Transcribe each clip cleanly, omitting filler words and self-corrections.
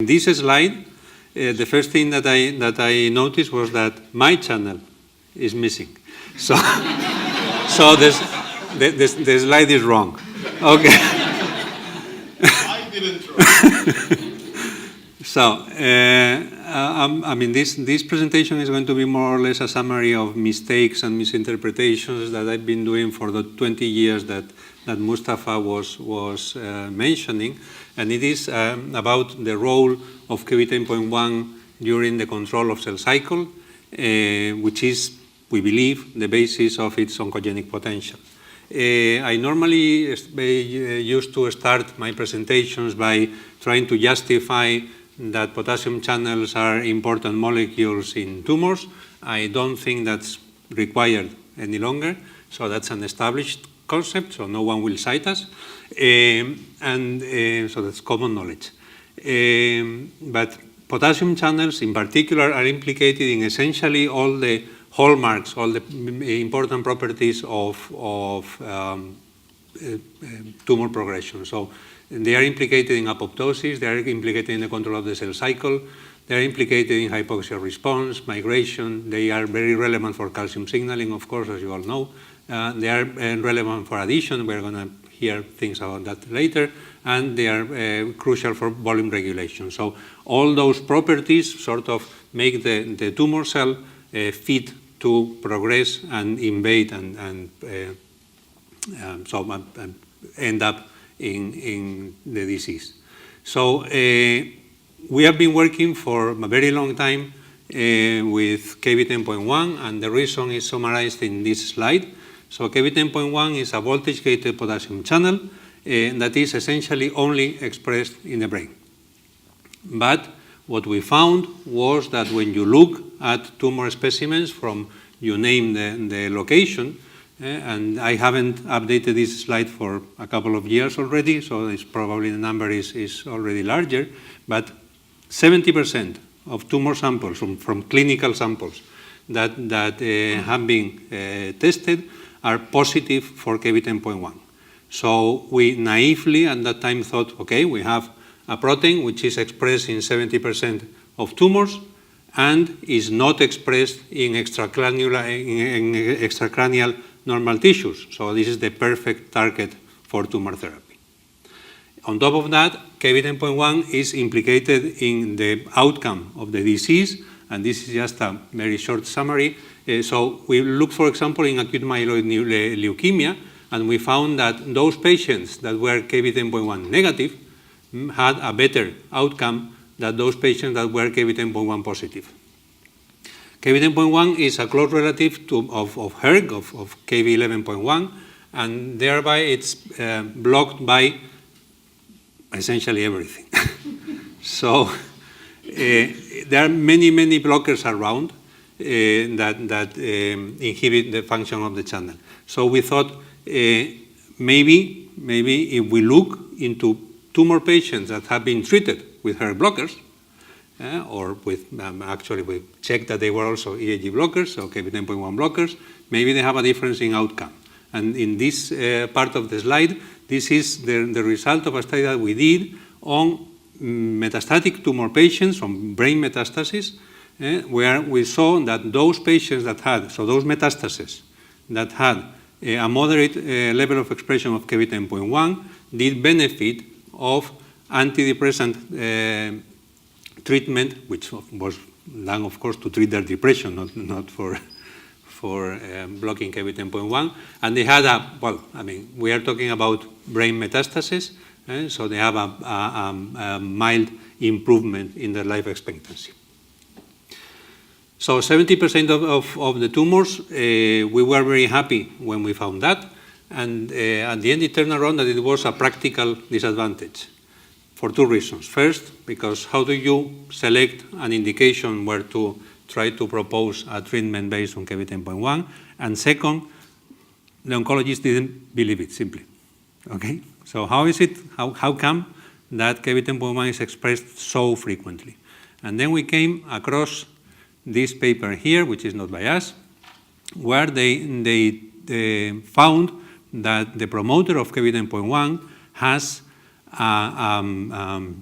In this slide, the first thing that I noticed was that my channel is missing. So, so the slide is wrong. Okay. I didn't try. So, I mean, this presentation is going to be more or less a summary of mistakes and misinterpretations that I've been doing for the 20 years that Mustafa was mentioning, and it is about the role of Kv10.1 during the control of cell cycle, which is, we believe, the basis of its oncogenic potential. I normally used to start my presentations by trying to justify that potassium channels are important molecules in tumors. I don't think that's required any longer, so that's an established concept, so no one will cite us, so that's common knowledge. But potassium channels in particular are implicated in essentially all the hallmarks, all the important properties of tumor progression. So they are implicated in apoptosis, they are implicated in the control of the cell cycle, they are implicated in hypoxia response, migration, they are very relevant for calcium signaling, of course, as you all know. They are relevant for addition, we're going to hear things about that later, and they are crucial for volume regulation. So all those properties sort of make the tumor cell fit to progress and invade and end up in the disease. So we have been working for a very long time with Kv10.1, and the reason is summarized in this slide. So Kv10.1 is a voltage-gated potassium channel that is essentially only expressed in the brain. But what we found was that when you look at tumor specimens from, you name the location, and I haven't updated this slide for a couple of years already, so it's probably the number is already larger, but 70% of tumor samples from clinical samples that have been tested are positive for Kv10.1. So we naively at that time thought, okay, we have a protein which is expressed in 70% of tumors and is not expressed in extracranial normal tissues. So this is the perfect target for tumor therapy. On top of that, Kv10.1 is implicated in the outcome of the disease, and this is just a very short summary. So we look, for example, in acute myeloid leukemia, and we found that those patients that were Kv10.1 negative had a better outcome than those patients that were Kv10.1 positive. Kv10.1 is a close relative of hERG, of Kv11.1, and thereby it's blocked by essentially everything. So there are many blockers around that inhibit the function of the channel. So we thought maybe if we look into tumor patients that have been treated with hERG blockers, or with, actually we checked that they were also EAG blockers, so Kv10.1 blockers, maybe they have a difference in outcome. And in this part of the slide, this is the result of a study that we did on metastatic tumor patients from brain metastasis, where we saw that those patients that had, so those metastases that had a moderate level of expression of Kv10.1 did benefit of antidepressant treatment, which was done, of course, to treat their depression, not for blocking Kv10.1. And they had we are talking about brain metastasis, so they have a mild improvement in their life expectancy. So 70% of the tumors, we were very happy when we found that. And at the end, it turned around that it was a practical disadvantage for two reasons. First, because how do you select an indication where to try to propose a treatment based on Kv10.1? And second, the oncologists didn't believe it, simply. Okay? So how is it, how come that Kv10.1 is expressed so frequently? And then we came across this paper here, which is not by us, where they found that the promoter of Kv10.1 has a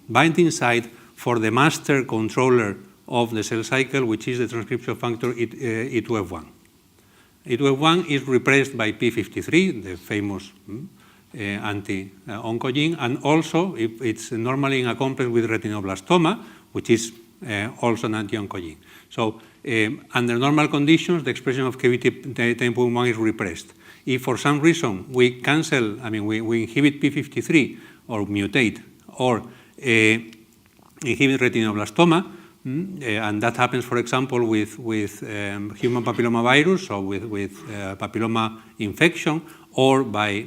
binding site for the master controller of the cell cycle, which is the transcription factor E2F1. E2F1 is repressed by P53, the famous anti-oncogene, and also it's normally in a complex with retinoblastoma, which is also an anti-oncogene. So under normal conditions, the expression of KBT10.1 is repressed. If for some reason we cancel, we inhibit P53 or mutate or inhibit retinoblastoma, and that happens, for example, with human papillomavirus or with papilloma infection or by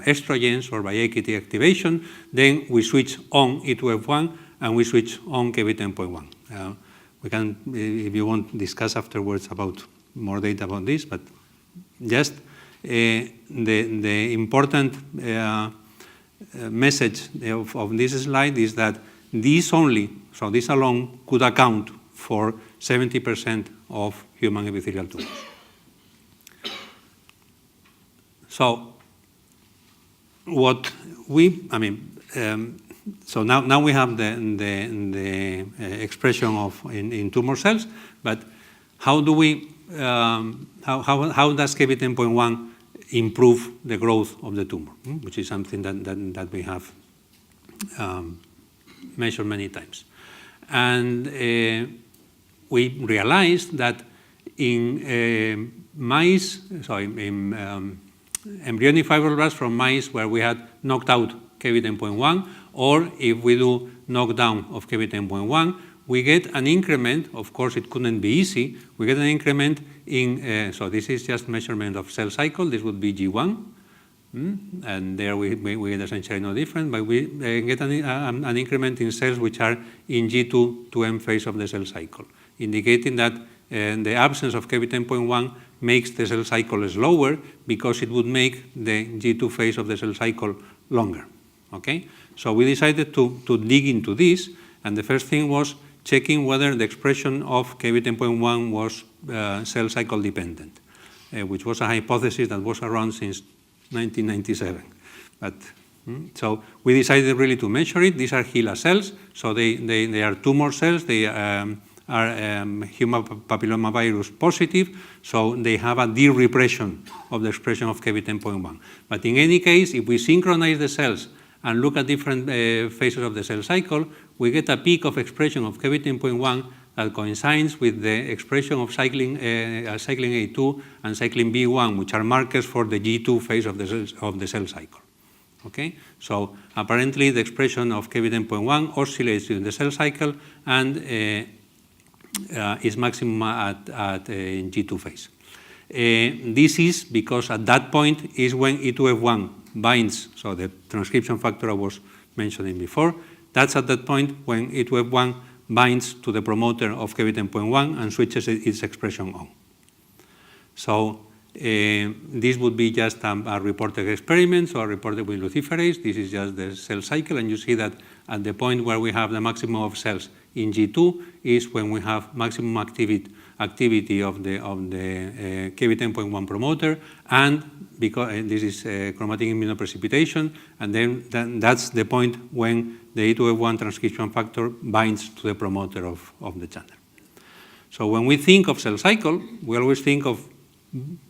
estrogens or by AKT activation, then we switch on E2F1 and we switch on KBT10.1. We can, if you want, discuss afterwards about more data about this, but just the important message of this slide is that this alone could account for 70% of human epithelial tumors. So what so now we have the expression in tumor cells, but how do we how does KBT10.1 improve the growth of the tumor, which is something that we have measured many times. And we realized that in mice, in embryonic fibroblasts from mice where we had knocked out KBT10.1, or if we do knockdown of KBT10.1, we get an increment. Of course, it couldn't be easy. We get an increment in, so this is just measurement of cell cycle. This would be G1. And there we get essentially no different, but we get an increment in cells which are in G2 to M phase of the cell cycle, indicating that the absence of KBT10.1 makes the cell cycle slower because it would make the G2 phase of the cell cycle longer. Okay? So we decided to dig into this, and the first thing was checking whether the expression of KBT10.1 was cell cycle dependent, which was a hypothesis that was around since 1997. But so we decided really to measure it. These are HeLa cells, so they are tumor cells. They are human papillomavirus positive, so they have a de-repression of the expression of KBT10.1. But in any case, if we synchronize the cells and look at different phases of the cell cycle, we get a peak of expression of KBT10.1 that coincides with the expression of cyclin A2 and cyclin B1, which are markers for the G2 phase of the cell cycle. Okay? So apparently the expression of KBT10.1 oscillates during the cell cycle and is maximum at G2 phase. This is because at that point is when E2F1 binds, so the transcription factor I was mentioning before, that's at that point when E2F1 binds to the promoter of KBT10.1 and switches its expression on. So this would be just a reported experiment, so a reported with luciferase. This is just the cell cycle, and you see that at the point where we have the maximum of cells in G2 is when we have maximum activity of the KBT10.1 promoter, and because this is chromatic immunoprecipitation, and then that's the point when the E2F1 transcription factor binds to the promoter of the channel. So when we think of cell cycle, we always think of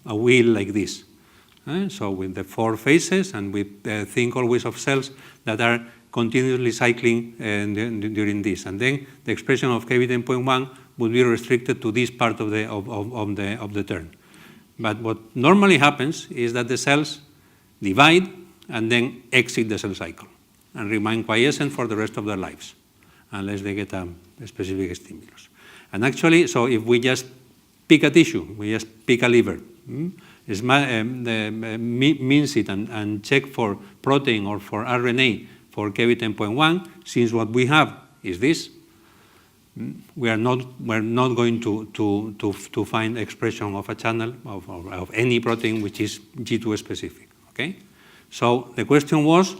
a wheel like this. So with the 4 phases, and we think always of cells that are continuously cycling during this. And then the expression of KBT10.1 would be restricted to this part of the turn. But what normally happens is that the cells divide and then exit the cell cycle and remain quiescent for the rest of their lives, unless they get a specific stimulus. And actually, so if we just pick a tissue, we just pick a liver, mince it and check for protein or for RNA for KBT10.1, since what we have is this, we're not going to find expression of a channel of any protein which is G2 specific. Okay, so the question was,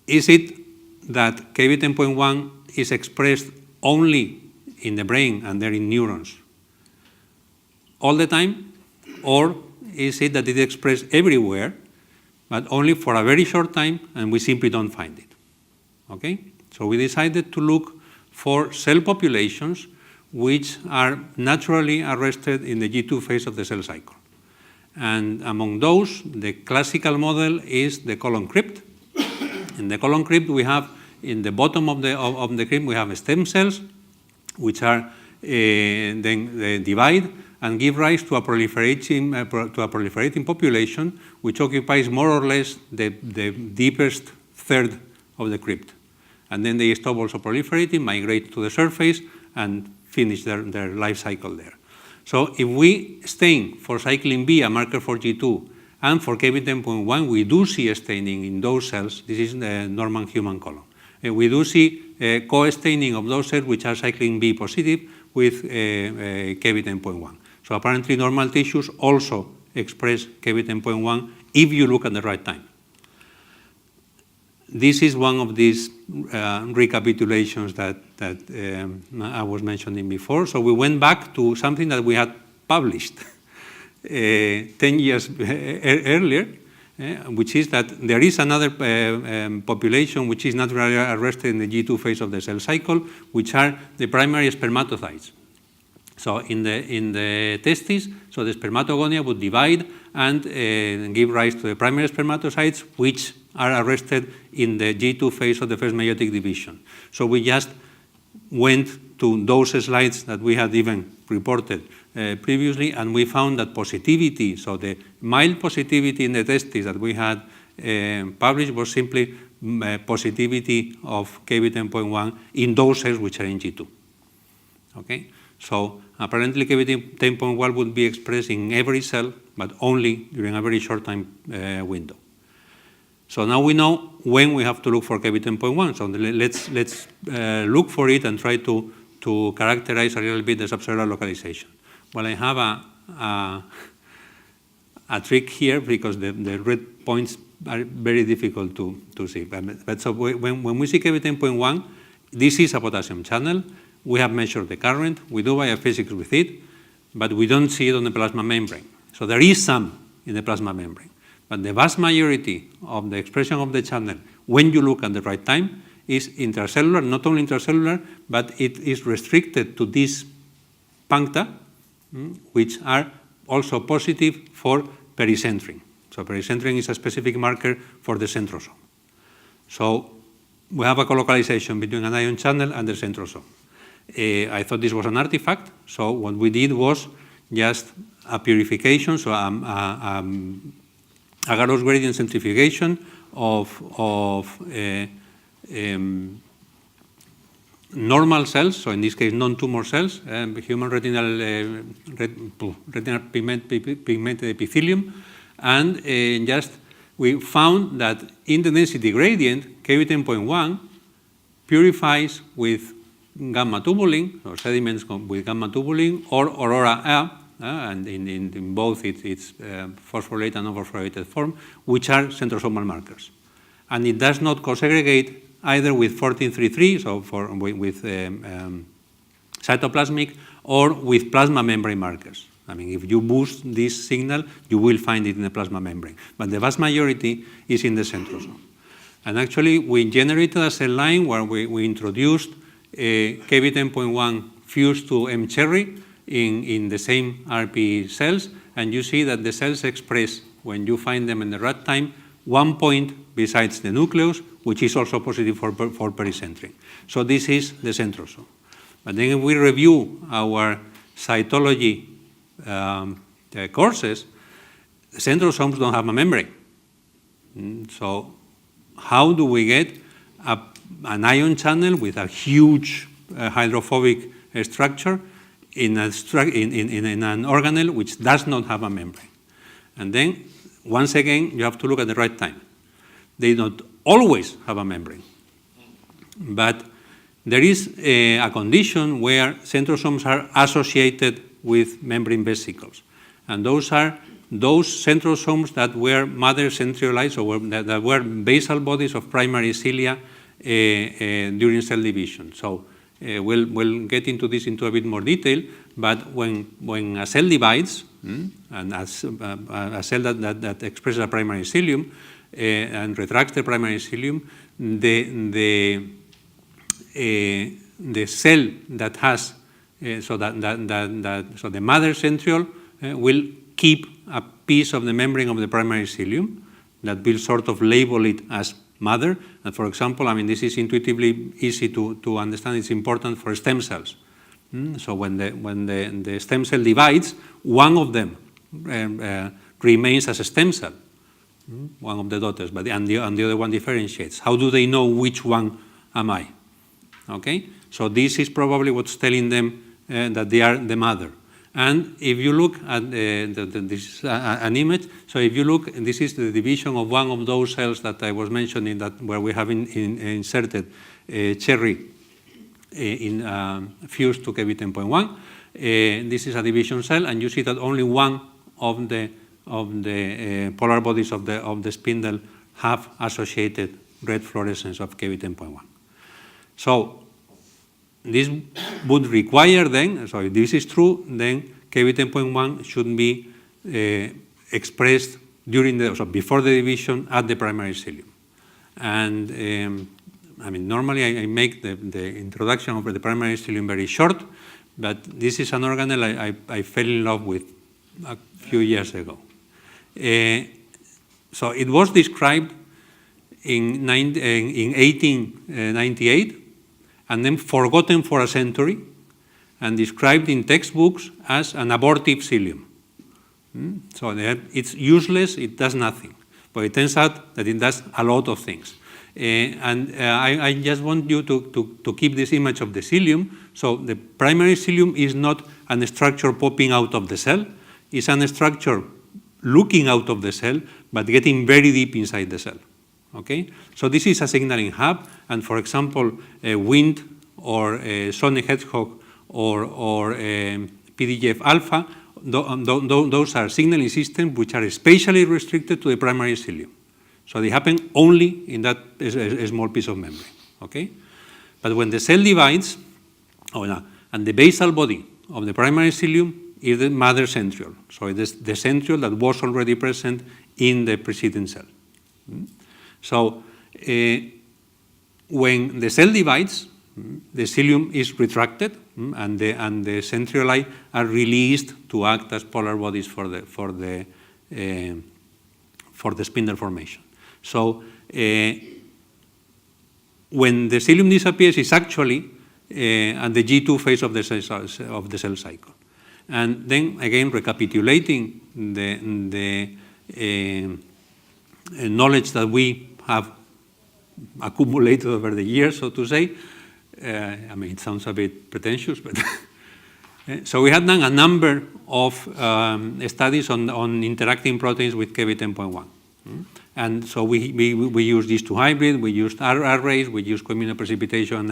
is it that KBT10.1 is expressed only in the brain and they're in neurons all the time, or is it that it is expressed everywhere, but only for a very short time, and we simply don't find it. Okay? So we decided to look for cell populations which are naturally arrested in the G2 phase of the cell cycle. And among those, the classical model is the colon crypt. In the colon crypt, we have, in the bottom of the crypt, we have stem cells, which are then they divide and give rise to a proliferating population, which occupies more or less the deepest third of the crypt. And then they stop also proliferating, migrate to the surface, and finish their life cycle there. So if we stain for cyclin B, a marker for G2, and for Kb10.1, we do see staining in those cells. This is the normal human colon. We do see co-staining of those cells which are cyclin B positive with Kb10.1. So apparently normal tissues also express Kb10.1 if you look at the right time. This is one of these recapitulations that I was mentioning before. So we went back to something that we had published 10 years earlier, which is that there is another population which is naturally arrested in the G2 phase of the cell cycle, which are the primary spermatocytes. So in the testes, so the spermatogonia would divide and give rise to the primary spermatocytes, which are arrested in the G2 phase of the first meiotic division. So we just went to those slides that we had even reported previously, and we found that positivity, so the mild positivity in the testes that we had published was simply positivity of Kb10.1 in those cells which are in G2. Okay? So apparently Kb10.1 would be expressed in every cell, but only during a very short time window. So now we know when we have to look for Kb10.1. So let's look for it and try to characterize a little bit the subcellular localization. Well, I have a trick here because the red points are very difficult to see. But so when we see Kb10.1, this is a potassium channel. We have measured the current. We do biophysics with it, but we don't see it on the plasma membrane. So there is some in the plasma membrane. But the vast majority of the expression of the channel, when you look at the right time, is intracellular, not only intracellular, but it is restricted to these puncta, which are also positive for pericentrin. So pericentrin is a specific marker for the centrosome. So we have a colocalization between an ion channel and the centrosome. I thought this was an artifact, so what we did was just a purification, so a Gauss gradient centrifugation of normal cells, so in this case non-tumor cells, human retinal pigmented epithelium, and just we found that in the density gradient, Kb10.1 purifies with gamma tubulin, or sediments with gamma tubulin, or aurora A, and in both it's phosphorylated and non-phosphorylated form, which are centrosomal markers. And it does not co-segregate either with 1433, so with cytoplasmic, or with plasma membrane markers. I mean, if you boost this signal, you will find it in the plasma membrane. But the vast majority is in the centrosome. And actually, we generated a cell line where we introduced Kb10.1 fused to M cherry in the same RP cells, and you see that the cells express, when you find them in the right time, 1 point besides the nucleus, which is also positive for pericentrin. So this is the centrosome. But then if we review our cytology courses, the centrosomes don't have a membrane. So how do we get an ion channel with a huge hydrophobic structure in an organelle which does not have a membrane? And then, once again, you have to look at the right time. They don't always have a membrane. But there is a condition where centrosomes are associated with membrane vesicles. And those are those centrosomes that were mother centriolyzed, or that were basal bodies of primary cilia during cell division. So we'll get into this into a bit more detail, but when a cell divides, and a cell that expresses a primary cilium, and retracts the primary cilium, the cell that has, so the mother centriole will keep a piece of the membrane of the primary cilium that will sort of label it as mother. And for example, I mean, this is intuitively easy to understand. It's important for stem cells. So when the stem cell divides, one of them remains as a stem cell, one of the daughters, and the other one differentiates. How do they know which one am I? Okay, so this is probably what's telling them that they are the mother. And if you look at this is an image, so if you look, this is the division of one of those cells that I was mentioning, that where we have inserted cherry fused to Kv10.1. This is a division cell, and you see that only one of the polar bodies of the spindle have associated red fluorescence of Kv10.1. So this would require then, so if this is true, then Kv10.1 should be expressed before the division at the primary cilium. And I mean, normally I make the introduction of the primary cilium very short, but this is an organelle I fell in love with a few years ago. So it was described in 1898 and then forgotten for a century and described in textbooks as an abortive cilium. So it's useless, it does nothing. But it turns out that it does a lot of things. I just want you to keep this image of the cilium. So the primary cilium is not a structure popping out of the cell. It's a structure looking out of the cell, but getting very deep inside the cell. Okay? So this is a signaling hub, and for example, Wind or Sonic Hedgehog or PDGF alpha, those are signaling systems which are spatially restricted to the primary cilium. So they happen only in that small piece of membrane. Okay? But when the cell divides, and the basal body of the primary cilium is the mother centriole. So it is the centriole that was already present in the preceding cell. So when the cell divides, the cilium is retracted, and the centrioli are released to act as polar bodies for the spindle formation. So when the cilium disappears, it's actually at the G2 phase of the cell cycle. And then again, recapitulating the knowledge that we have accumulated over the years, so to say. I mean, it sounds a bit pretentious, but so we had done a number of studies on interacting proteins with Kv10.1. And so we used these two hybrids, we used arrays, we used co-immunoprecipitation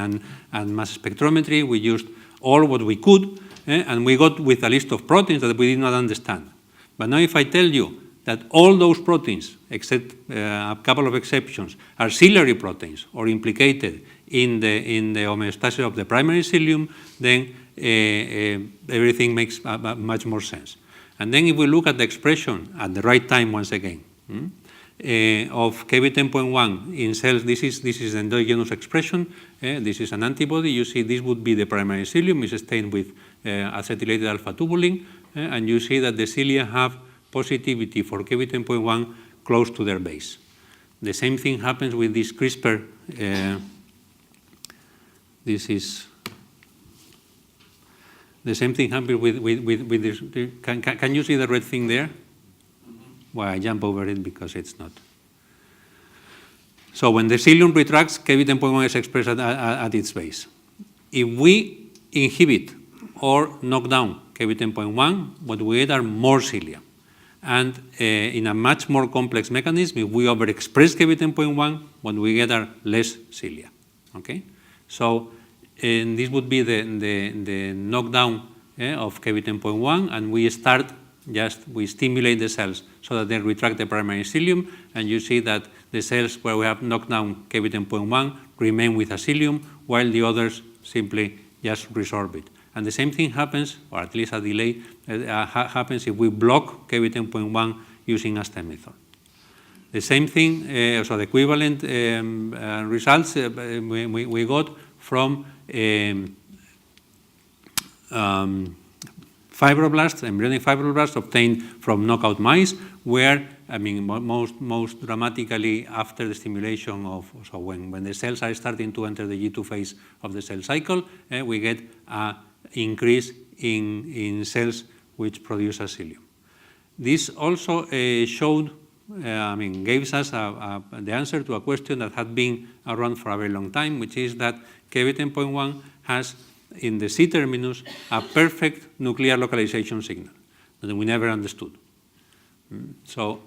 and mass spectrometry, we used all what we could, and we got with a list of proteins that we did not understand. But now if I tell you that all those proteins, except a couple of exceptions, are ciliary proteins or implicated in the homeostasis of the primary cilium, then everything makes much more sense. And then if we look at the expression at the right time once again, of Kv10.1 in cells, this is endogenous expression. This is an antibody. You see this would be the primary cilium. It's stained with acetylated alpha tubulin. And you see that the cilia have positivity for Kv10.1 close to their base. The same thing happens with this CRISPR. This is the same thing happens with this. Can you see the red thing there? Well, I jump over it because it's not. So when the cilium retracts, Kv10.1 is expressed at its base. If we inhibit or knock down Kv10.1, what we get are more cilia. And in a much more complex mechanism, if we overexpress Kv10.1, what we get are less cilia. Okay? So this would be the knockdown of Kv10.1, and we stimulate the cells so that they retract the primary cilium, and you see that the cells where we have knocked down Kv10.1 remain with a cilium, while the others simply just resorb it. And the same thing happens, or at least a delay, happens if we block Kv10.1 using a stem method. The same thing, so the equivalent results we got from fibroblasts, embryonic fibroblasts obtained from knockout mice, where, I mean, most dramatically after the stimulation of, so when the cells are starting to enter the G2 phase of the cell cycle, we get an increase in cells which produce a cilium. This also showed, gave us the answer to a question that had been around for a very long time, which is that Kv10.1 has in the C-terminus a perfect nuclear localization signal that we never understood. So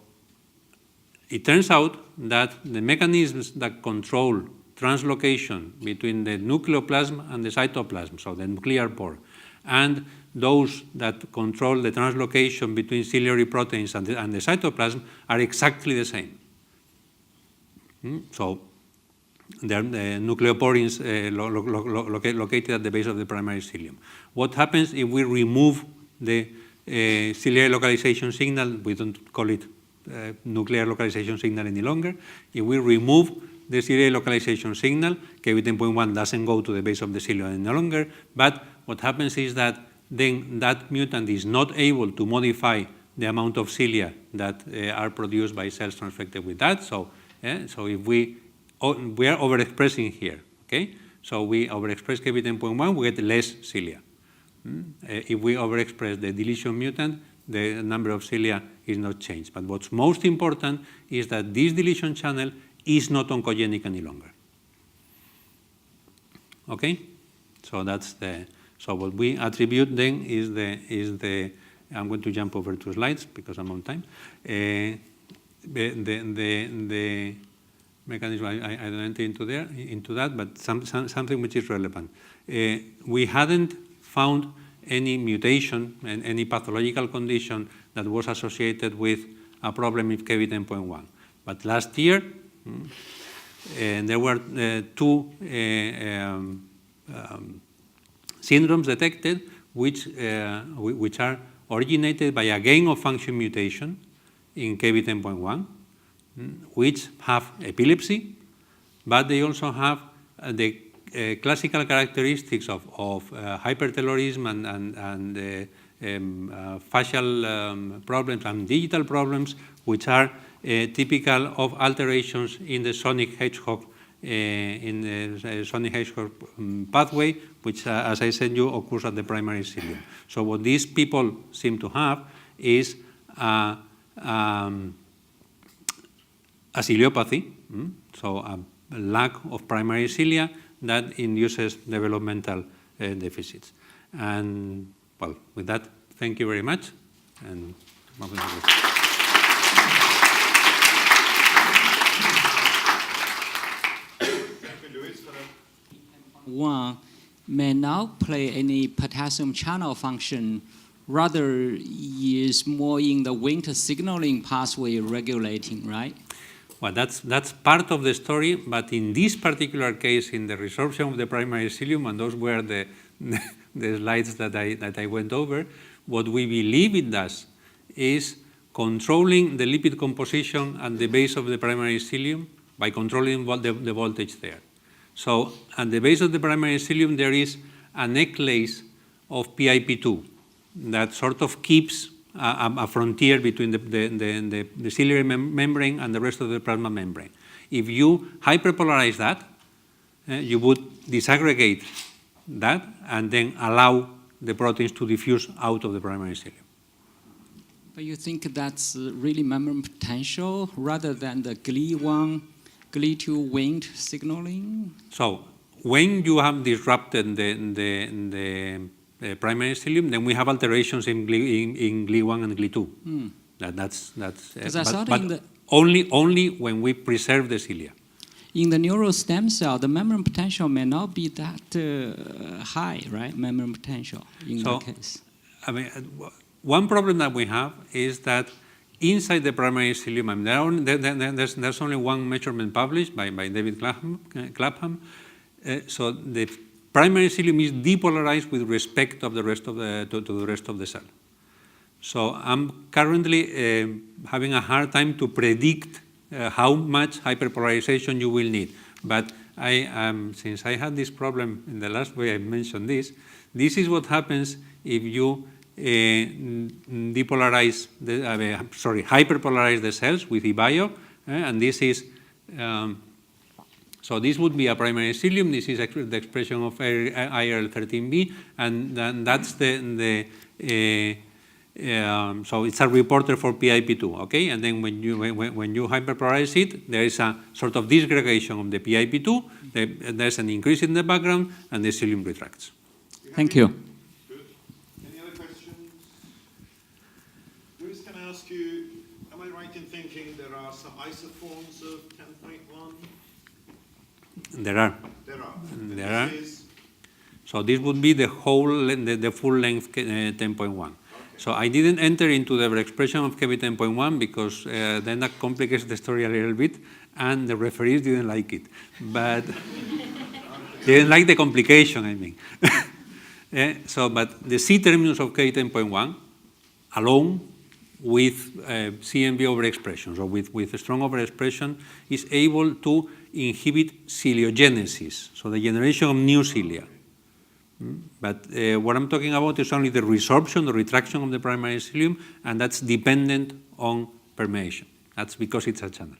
it turns out that the mechanisms that control translocation between the nucleoplasm and the cytoplasm, so the nuclear pore, and those that control the translocation between ciliary proteins and the cytoplasm are exactly the same. So the nucleoporins located at the base of the primary cilium. What happens if we remove the ciliary localization signal? We don't call it nuclear localization signal any longer. If we remove the ciliary localization signal, Kv10.1 doesn't go to the base of the cilium any longer, but what happens is that then that mutant is not able to modify the amount of cilia that are produced by cells transfected with that. So if we are overexpressing here, okay? So we overexpress Kv10.1, we get less cilia. If we overexpress the deletion mutant, the number of cilia is not changed. But what's most important is that this deletion channel is not oncogenic any longer. Okay? So that's the, so what we attribute then is the I'm going to jump over 2 slides because I'm on time. The mechanism, I don't enter into that, but something which is relevant. We hadn't found any mutation and any pathological condition that was associated with a problem with Kv10.1. But last year, there were 2 syndromes detected which are originated by a gain-of-function mutation in Kv10.1, which have epilepsy, but they also have the classical characteristics of hypertelorism and facial problems and digital problems, which are typical of alterations in the sonic hedgehog pathway, which, as I said, occurs at the primary cilium. So what these people seem to have is a ciliopathy, so a lack of primary cilia that induces developmental deficits. And, well, with that, thank you very much. And one may not play any potassium channel function, rather is more in the Wnt signaling pathway regulating, right? Well, that's part of the story, but in this particular case, in the resorption of the primary cilium, and those were the slides that I went over, what we believe it does is controlling the lipid composition at the base of the primary cilium by controlling the voltage there. So at the base of the primary cilium, there is a necklace of PIP2 that sort of keeps a frontier between the ciliary membrane and the rest of the plasma membrane. If you hyperpolarize that, you would disaggregate that and then allow the proteins to diffuse out of the primary cilium. But you think that's really membrane potential rather than the GLI1, GLI2 Wnt signaling? So when you have disrupted the primary cilium, then we have alterations in GLI1 and GLI2. But only when we preserve the cilia. In the neural stem cell, the membrane potential may not be that high, right? Membrane potential in that case. I mean, one problem that we have is that inside the primary cilium, there's only one measurement published by David Clapham. So the primary cilium is depolarized with respect of the rest of to the rest of the cell. So I'm currently having a hard time to predict how much hyperpolarization you will need. But since I had this problem in the last way I mentioned this is what happens if you hyperpolarize the cells with eBio, and this is, so this would be a primary cilium. This is actually the expression of IRL13B, and then that's so it's a reporter for PIP2, okay? And then when you hyperpolarize it, there is a sort of disgregation of the PIP2. There's an increase in the background, and the cilium retracts. Thank you. Good. Any other questions? Luis, can I ask you, am I right in thinking there are some isoforms of 10.1? There are. There are. There are. So this would be the whole, the full length 10.1. So I didn't enter into the expression of KB 10.1 because then that complicates the story a little bit, and the referees didn't like it. But they didn't like the complication, I mean. But the C terminus of K 10.1 alone with CMV overexpression, so with a strong overexpression, is able to inhibit ciliogenesis, so the generation of new cilia. But what I'm talking about is only the resorption, the retraction of the primary cilium, and that's dependent on permeation. That's because it's a channel.